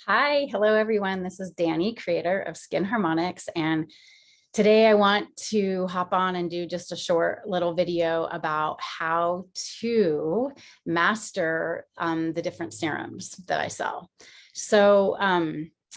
Hi, hello everyone. This is Danny, creator of Skin Harmonics, and today I want to hop on and do just a short little video about how to master the different serums that I sell. So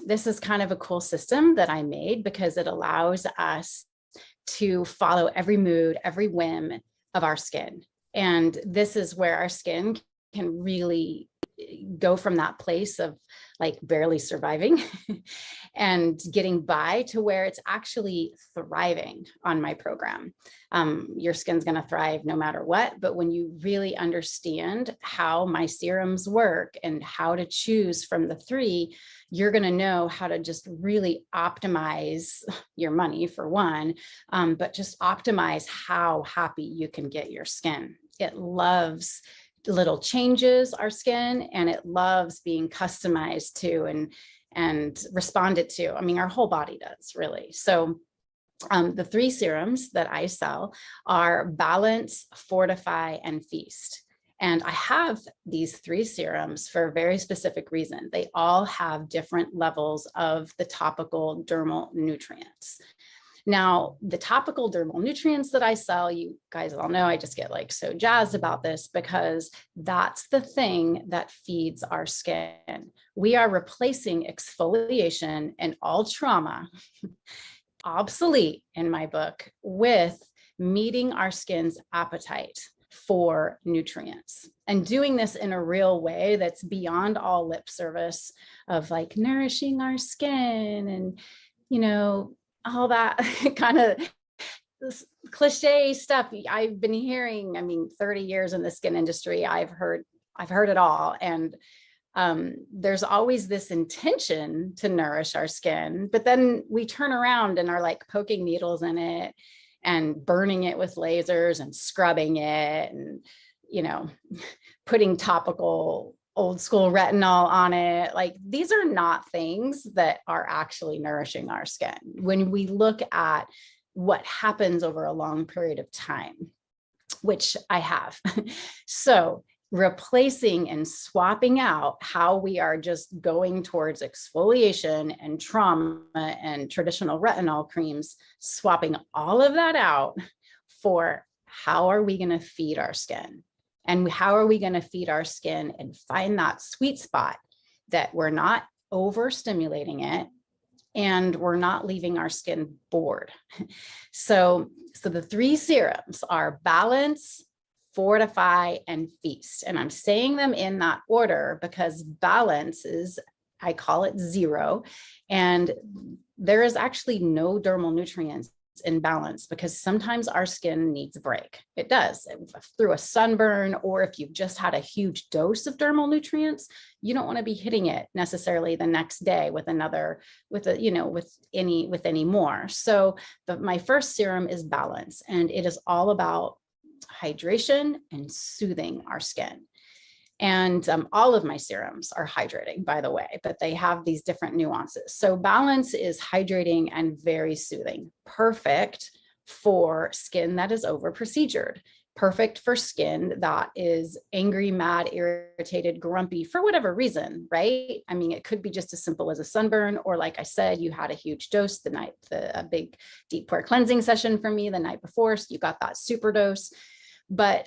this is kind of a cool system that I made because it allows us to follow every mood, every whim of our skin. And this is where our skin can really go from that place of like barely surviving and getting by to where it's actually thriving on my program. Your skin's going to thrive no matter what, but when you really understand how my serums work and how to choose from the three, you're going to know how to just really optimize your money for one, but just optimize how happy you can get your skin. It loves little changes, our skin, and it loves being customized to and responded to. I mean, our whole body does, really. So the three serums that I sell are Balance, Fortify, and Feast. And I have these three serums for a very specific reason. They all have different levels of the topical dermal nutrients. Now, the topical dermal nutrients that I sell, you guys all know, I just get like so jazzed about this because that's the thing that feeds our skin. We are replacing exfoliation and all trauma, obsolete in my book, with meeting our skin's appetite for nutrients and doing this in a real way that's beyond all lip service of like nourishing our skin and, you know, all that kind of cliche stuff I've been hearing. I mean, 30 years in the skin industry, I've heard it all. And there's always this intention to nourish our skin, but then we turn around and are like poking needles in it and burning it with lasers and scrubbing it and, you know, putting topical old school retinol on it. Like, these are not things that are actually nourishing our skin when we look at what happens over a long period of time, which I have. So replacing and swapping out how we are just going towards exfoliation and trauma and traditional retinol creams, swapping all of that out for how are we going to feed our skin? And how are we going to feed our skin and find that sweet spot that we're not overstimulating it and we're not leaving our skin bored? So the three serums are Balance, Fortify, and Feast. And I'm saying them in that order because Balance is, I call it zero. And there is actually no dermal nutrients in balance because sometimes our skin needs a break. It does, through a sunburn, or if you've just had a huge dose of dermal nutrients, you don't want to be hitting it necessarily the next day with any more. So my first serum is Balance, and it is all about hydration and soothing our skin. And all of my serums are hydrating, by the way, but they have these different nuances. So Balance is hydrating and very soothing, perfect for skin that is over procedured, perfect for skin that is angry, mad, irritated, grumpy for whatever reason, right? I mean, it could be just as simple as a sunburn, or like I said, you had a huge dose a big deep pore cleansing session from me the night before, so you got that super dose. But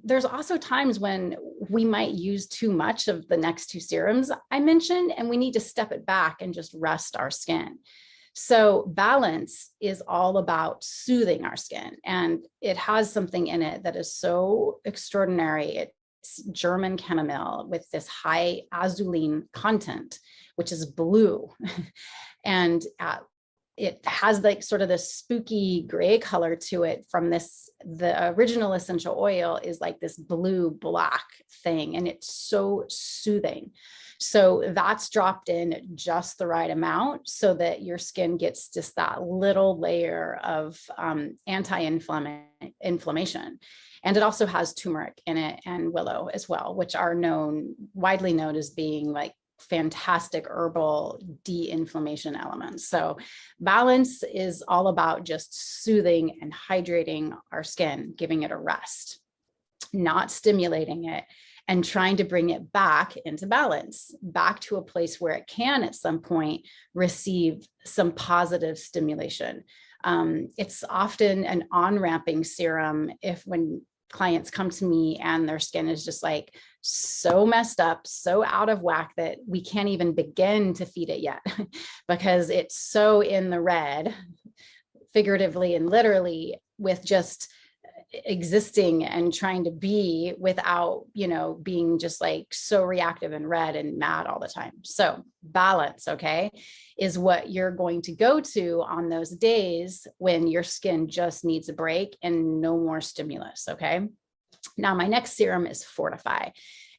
there's also times when we might use too much of the next two serums I mentioned, and we need to step it back and just rest our skin. So Balance is all about soothing our skin, and it has something in it that is so extraordinary. It's German chamomile with this high azulene content, which is blue. And it has like sort of this spooky gray color to it from the original essential oil is like this blue black thing, and it's so soothing. So that's dropped in just the right amount so that your skin gets just that little layer of anti-inflammation. And it also has turmeric in it and willow as well, which are widely known as being like fantastic herbal de-inflammation elements. So Balance is all about just soothing and hydrating our skin, giving it a rest, not stimulating it. and trying to bring it back into balance, back to a place where it can at some point receive some positive stimulation. It's often an on-ramping serum when clients come to me and their skin is just like so messed up, so out of whack that we can't even begin to feed it yet because it's so in the red, figuratively and literally, with just existing and trying to be without, being just like so reactive and red and mad all the time. So balance, okay, is what you're going to go to on those days when your skin just needs a break and no more stimulus, okay? Now, my next serum is Fortify.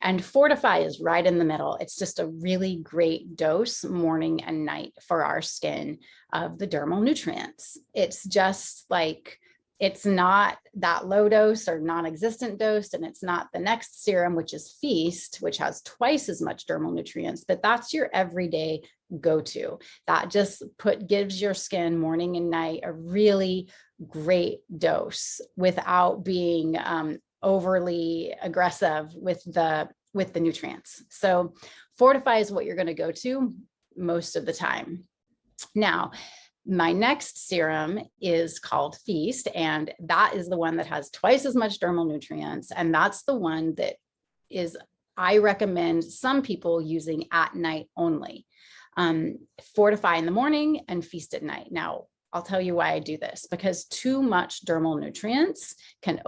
And Fortify is right in the middle. It's just a really great dose morning and night for our skin of the dermal nutrients. It's just like, it's not that low dose or non-existent dose, and it's not the next serum, which is Feast, which has twice as much dermal nutrients, but that's your everyday go-to. That just gives your skin morning and night a really great dose without being overly aggressive with the nutrients. So Fortify is what you're going to go to most of the time. Now, my next serum is called Feast, and that is the one that has twice as much dermal nutrients. And that's the one that I recommend some people using at night only. Fortify in the morning and Feast at night. Now, I'll tell you why I do this, because too much dermal nutrients can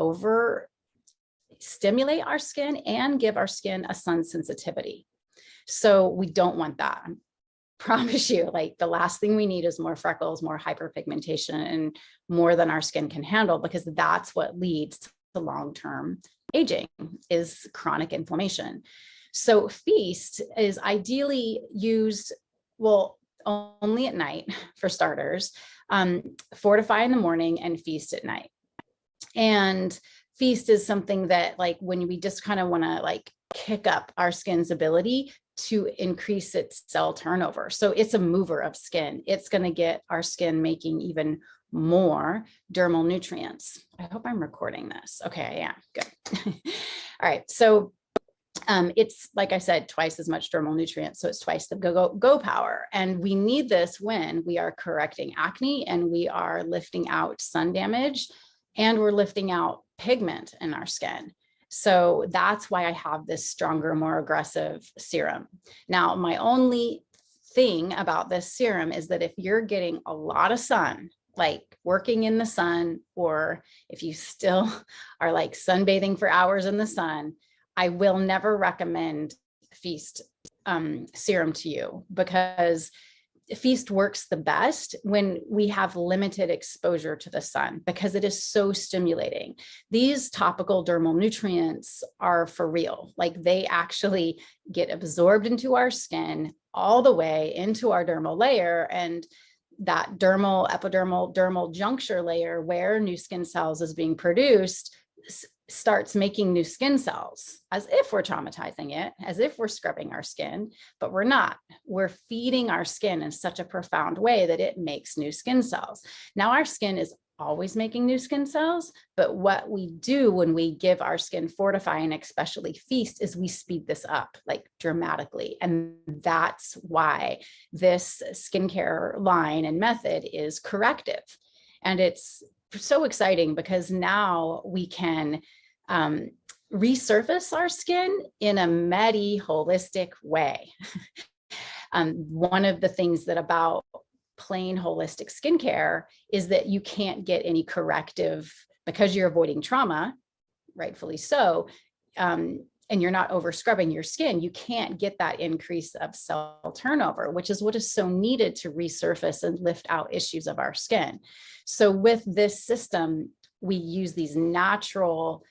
stimulate our skin and give our skin a sun sensitivity. So we don't want that. Promise you, like, the last thing we need is more freckles, more hyperpigmentation, and more than our skin can handle, because that's what leads to long-term aging, is chronic inflammation. So Feast is ideally used, well, only at night for starters, Fortify in the morning and Feast at night. And Feast is something that, like, when we just kind of want to like kick up our skin's ability to increase its cell turnover. So it's a mover of skin. It's going to get our skin making even more dermal nutrients. I hope I'm recording this. Okay, I am. Good. All right. So it's, like I said, twice as much dermal nutrients. So it's twice the go power. And we need this when we are correcting acne and we are lifting out sun damage and we're lifting out pigment in our skin. So that's why I have this stronger, more aggressive serum. Now, my only thing about this serum is that if you're getting a lot of sun, like working in the sun, or if you still are like sunbathing for hours in the sun, I will never recommend Feast serum to you, because Feast works the best when we have limited exposure to the sun, because it is so stimulating. These topical dermal nutrients are for real. Like, they actually get absorbed into our skin all the way into our dermal layer, and that dermal, epidermal, dermal juncture layer where new skin cells is being produced starts making new skin cells, as if we're traumatizing it, as if we're scrubbing our skin, but we're not. We're feeding our skin in such a profound way that it makes new skin cells. Now, our skin is always making new skin cells, but what we do when we give our skin Fortify, and especially Feast, is we speed this up like dramatically. And that's why this skincare line and method is corrective. And it's so exciting because now we can resurface our skin in a holistic way. One of the things that about plain holistic skincare is that you can't get any corrective, because you're avoiding trauma, rightfully so, and you're not over scrubbing your skin, you can't get that increase of cell turnover, which is what is so needed to resurface and lift out issues of our skin. So with this system, we use these natural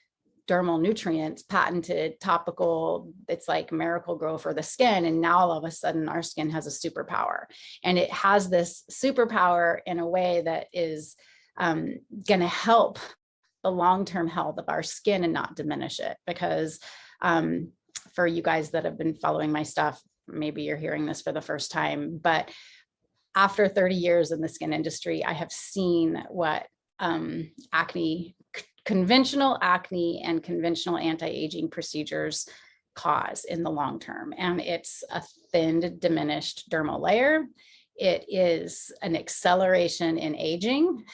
dermal nutrients, patented, topical. It's like Miracle Grow for the skin. And now all of a sudden our skin has a superpower, and it has this superpower in a way that is going to help the long-term health of our skin and not diminish it. Because for you guys that have been following my stuff, maybe you're hearing this for the first time, but after 30 years in the skin industry, I have seen what conventional acne and conventional anti-aging procedures cause in the long term. And it's a thinned, diminished dermal layer. It is an acceleration in aging.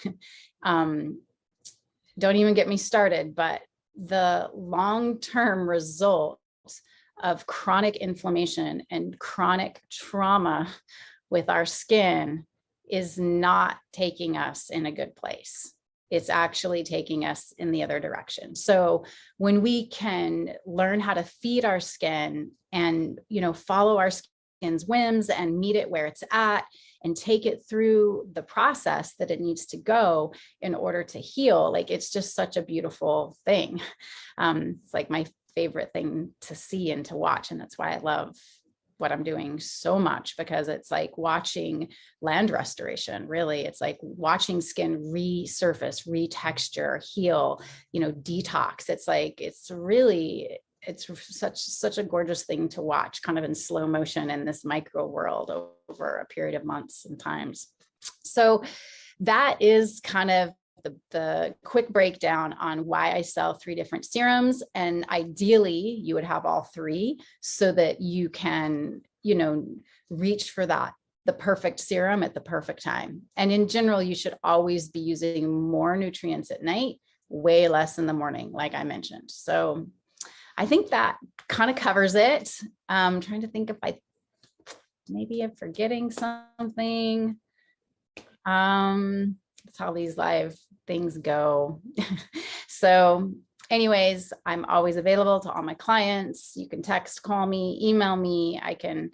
Don't even get me started, but the long-term result of chronic inflammation and chronic trauma with our skin is not taking us in a good place. It's actually taking us in the other direction. So when we can learn how to feed our skin and, follow our skin's whims and meet it where it's at and take it through the process that it needs to go in order to heal, like, it's just such a beautiful thing. It's like my favorite thing to see and to watch. And that's why I love what I'm doing so much, because it's like watching land restoration. Really, it's like watching skin resurface, retexture, heal, detox. It's like, it's such a gorgeous thing to watch, kind of in slow motion in this micro world over a period of months and times. So that is kind of the quick breakdown on why I sell 3 different serums. And ideally you would have all 3 so that you can, reach for the perfect serum at the perfect time. And in general, you should always be using more nutrients at night, way less in the morning, like I mentioned. So I think that kind of covers it. I'm trying to think if maybe I'm forgetting something. That's how these live things go. So anyways, I'm always available to all my clients. You can text, call me, email me. I can,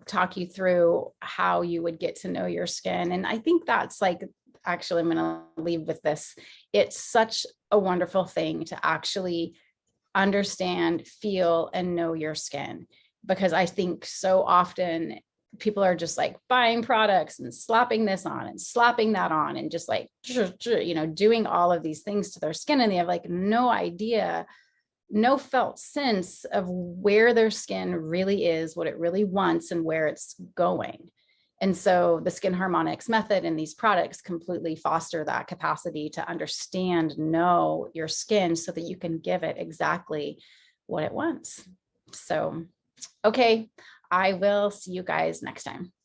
talk you through how you would get to know your skin. And I think that's actually, I'm going to leave with this. It's such a wonderful thing to actually understand, feel, and know your skin, because I think so often people are just like buying products and slapping this on and slapping that on and just like, doing all of these things to their skin. And they have no idea, no felt sense of where their skin really is, what it really wants, and where it's going. And so the Skin Harmonics method and these products completely foster that capacity to understand, know your skin so that you can give it exactly what it wants. So, okay, I will see you guys next time.